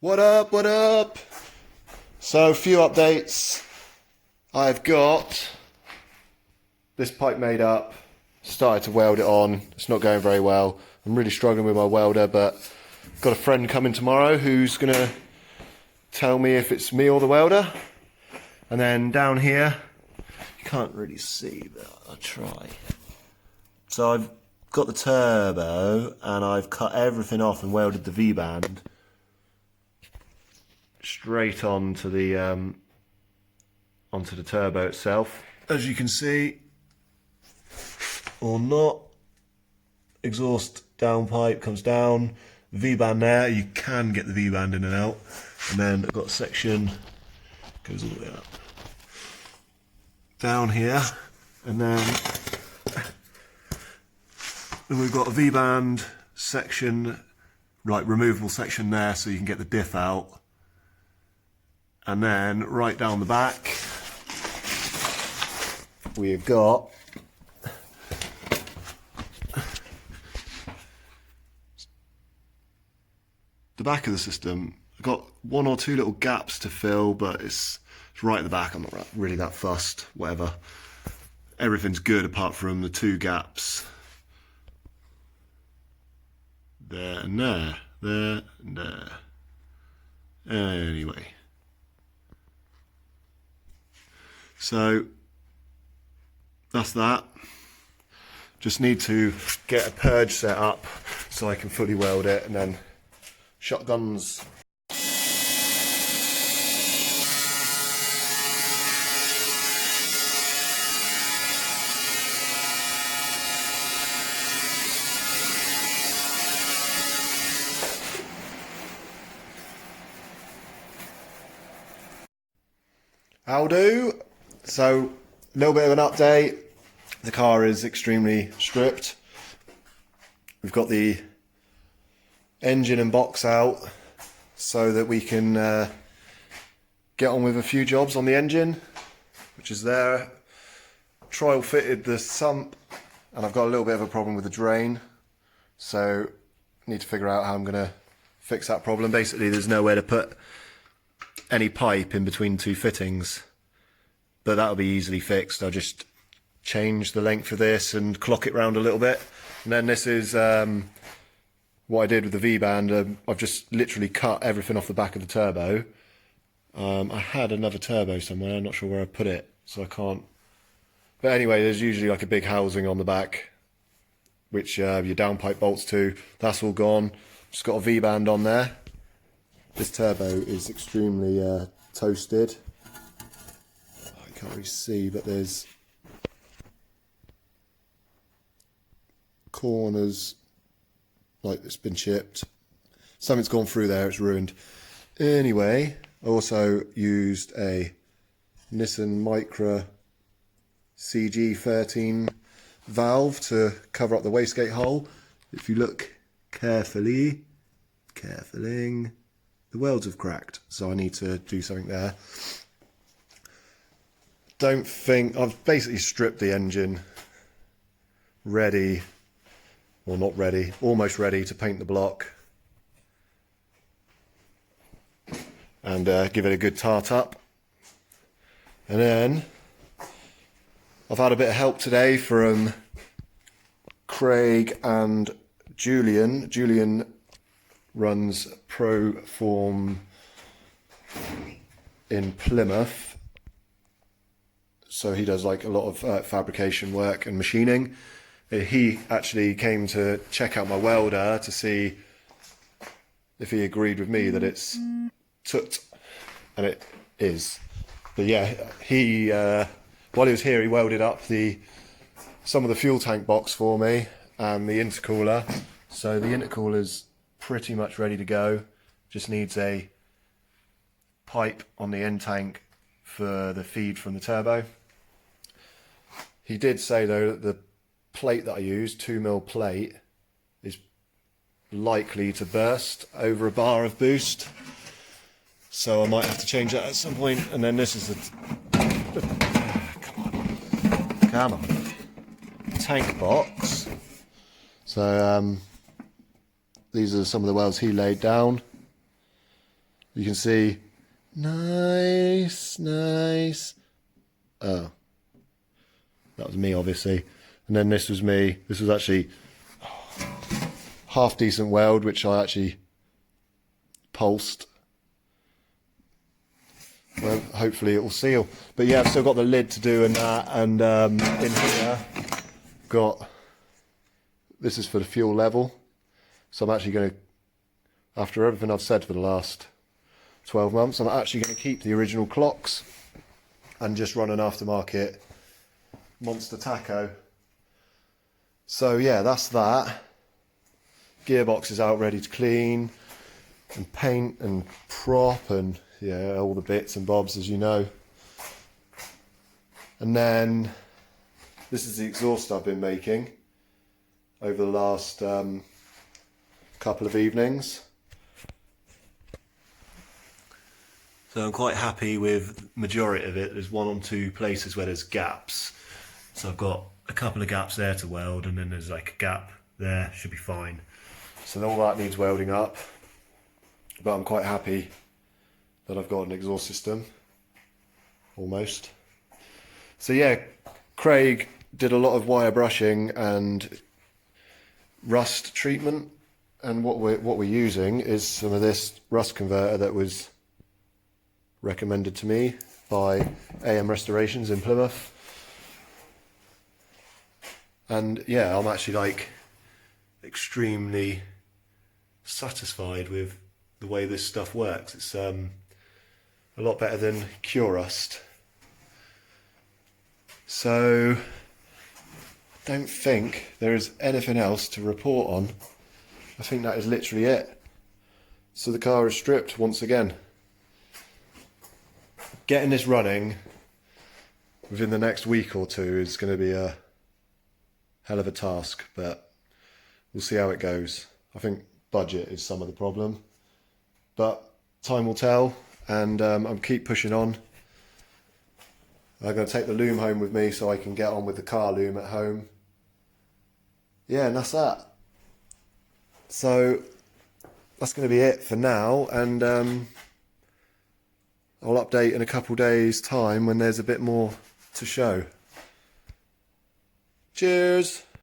What up, what up? So, a few updates. I've got this pipe made up, started to weld it on. It's not going very well. I'm really struggling with my welder, but I've got a friend coming tomorrow who's gonna tell me if it's me or the welder. And then down here, you can't really see, but I'll try. So I've got the turbo and I've cut everything off and welded the V-band straight onto the turbo itself. As you can see, or not, exhaust downpipe comes down, V-band there. You can get the V-band in and out, and then I've got a section goes all the way up down here, and then we've got a V-band section, like removable section there, so you can get the diff out. And then right down the back, we've got the back of the system. I've got one or two little gaps to fill, but it's right at the back. I'm not really that fussed, whatever. Everything's good apart from the two gaps. There and there, there and there. Anyway. So that's that. Just need to get a purge set up so I can fully weld it, and then shotguns. How do? So, a little bit of an update. The car is extremely stripped. We've got the engine and box out so that we can get on with a few jobs on the engine, which is there. Trial fitted the sump, and I've got a little bit of a problem with the drain, so I need to figure out how I'm going to fix that problem. Basically, there's nowhere to put any pipe in between two fittings, but that'll be easily fixed. I'll just change the length of this and clock it round a little bit. And then this is what I did with the V-band. I've just literally cut everything off the back of the turbo. I had another turbo somewhere, I'm not sure where I put it, so I can't. But anyway, there's usually like a big housing on the back, which your downpipe bolts to. That's all gone. Just got a V-band on there. This turbo is extremely toasted. I can't really see, but there's corners like it's been chipped. Something's gone through there, it's ruined. Anyway, I also used a Nissan Micra CG13 valve to cover up the wastegate hole. If you look carefully, the welds have cracked, so I need to do something there. Don't think, I've basically stripped the engine, ready, or not ready, almost ready to paint the block and give it a good tart up. And then I've had a bit of help today from Craig and Julian. Julian runs Proform in Plymouth, so he does like a lot of fabrication work and machining. He actually came to check out my welder to see if he agreed with me that it's toot, and it is. But yeah, he while he was here, he welded up some of the fuel tank box for me and the intercooler. So the intercooler's pretty much ready to go. Just needs a pipe on the end tank for the feed from the turbo. He did say though that the plate that I used, 2mm plate, is likely to burst over a bar of boost, so I might have to change that at some point. And then this is the come on, tank box. So these are some of the welds he laid down. You can see, nice. Oh, that was me, obviously. And then this was me. This was actually half decent weld, which I actually pulsed. Well, hopefully it will seal. But yeah, I've still got the lid to do and that. And in here, got, this is for the fuel level. So I'm actually going to, after everything I've said for the last 12 months, I'm actually going to keep the original clocks and just run an aftermarket Monster Taco. So yeah, that's that. Gearbox is out ready to clean and paint and prop and yeah, all the bits and bobs, as you know. And then this is the exhaust I've been making over the last couple of evenings. So I'm quite happy with majority of it. There's one or two places where there's gaps. So I've got a couple of gaps there to weld, and then there's like a gap there, should be fine. So all that needs welding up. But I'm quite happy that I've got an exhaust system, almost. So yeah, Craig did a lot of wire brushing and rust treatment. And what we're using is some of this rust converter that was recommended to me by AM Restorations in Plymouth. And yeah, I'm actually like extremely satisfied with the way this stuff works. It's a lot better than Cure Rust. So I don't think there is anything else to report on. I think that is literally it. So the car is stripped once again. Getting this running within the next week or two is going to be a hell of a task, but we'll see how it goes. I think budget is some of the problem, but time will tell, and I'll keep pushing on. I'm going to take the loom home with me so I can get on with the car loom at home. Yeah, and that's that. So that's going to be it for now, and I'll update in a couple days' time when there's a bit more to show. Cheers!